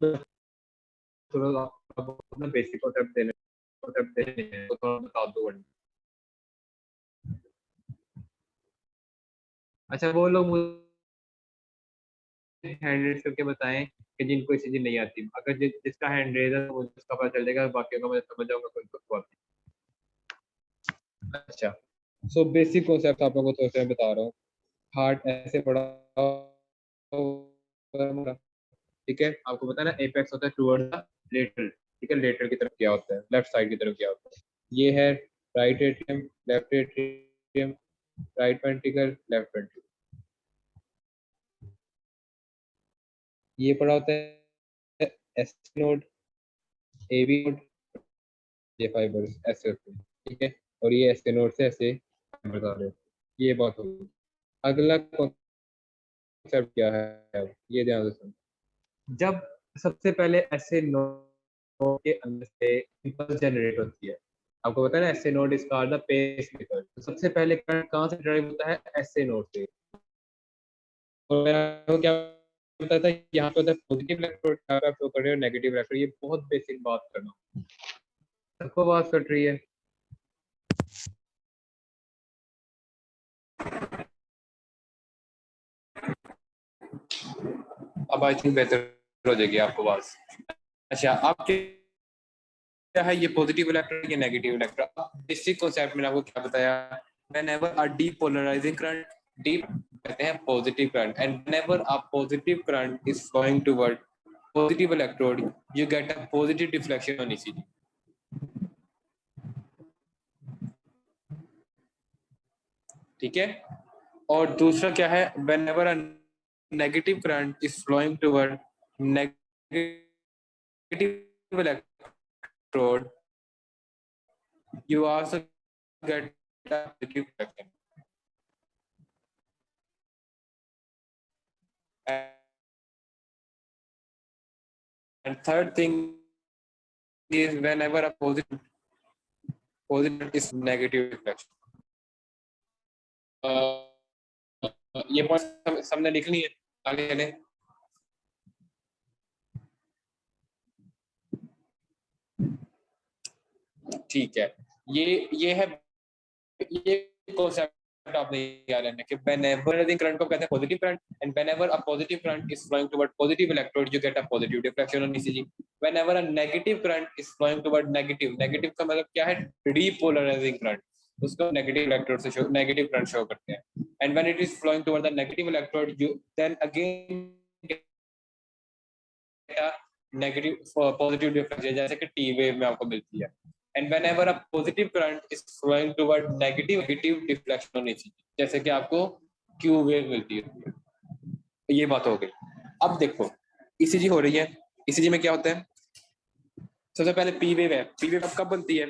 थोड़ा अपना basic concept देने हैं तो थोड़ा बता दो। अच्छा वो लोग मुझे हैंड रेज करके बताएं कि जिनको ईसीजी नहीं आती। अगर जिसका हैंड रेज है तो मुझे उसका पता चल जाएगा, बाकी का मैं समझ जाऊंगा कोई को आती। अच्छा सो बेसिक कॉन्सेप्ट आप लोगों को थोड़ा सा बता रहा हूँ। हार्ट ऐसे पड़ा होगा, ठीक है। आपको पता है ना एपेक्स होता है टुवर्ड द लेटरल, ठीक है। लेटरल की तरफ क्या होता है, लेफ्ट साइड की तरफ क्या होता है। ये है right atrium, left atrium, right ventricle, left ventricle. ये पड़ा होता है एस नोड, एबी नोड, ये फाइबर्स ऐसे होते हैं, ठीक है। और ये ऐसे नोड से ऐसे फाइबर्स आ रहे हैं। ये बात होगी। अगला कॉन्सेप्ट क्या है, ये ध्यान से सुनो। जब सबसे पहले ऐसे नोड के अंदर से इंपल्स जनरेट होती है, आपको पता है ना ऐसे node is called the pacemaker. तो सबसे पहले करंट कहाँ से ड्राइव होता है, ऐसे नोड से। और मैं आपको क्या बताया था, यहाँ पे होता है पॉजिटिव इलेक्ट्रोड, यहाँ पे आप शो कर रहे हो नेगेटिव इलेक्ट्रोड। ये बहुत बेसिक बात करना, सबको बात कर रही है। अब आई थिंक बेहतर हो जाएगी आपको बात। अच्छा आप क्या है ये पॉजिटिव इलेक्ट्रॉन या नेगेटिव इलेक्ट्रॉन। बेसिक कॉन्सेप्ट में आपको क्या बताया, whenever a depolarizing current, deep कहते हैं positive current, and whenever a positive current is flowing toward positive electrode you get a positive deflection on ECG, ठीक है। और दूसरा क्या है, whenever a negative current is flowing toward negative electrode you also get a positive deflection. And third thing is whenever a positive is negative reflection. ये point सबने लिख ली है, आगे चले। ठीक है, ये है ये कॉन्सेप्ट आपने याद रखना कि whenever करंट को कहते हैं positive current, and whenever a positive current is flowing toward positive electrode you get a positive deflection on ECG. whenever a negative current is flowing toward negative का मतलब क्या है, repolarizing current, उसको negative electrode से negative current show करते हैं। and when it is flowing toward the negative electrode you then again negative positive deflection, जैसे कि टी वेव में आपको मिलती है। And whenever a positive current is flowing toward negative deflection होनी चाहिए, जैसे कि आपको क्यू वेव मिलती है। ये बात हो गई। अब देखो ईसीजी हो रही है, ईसीजी में क्या होता है, सबसे पहले पी वेव है। पी वेव कब बनती है,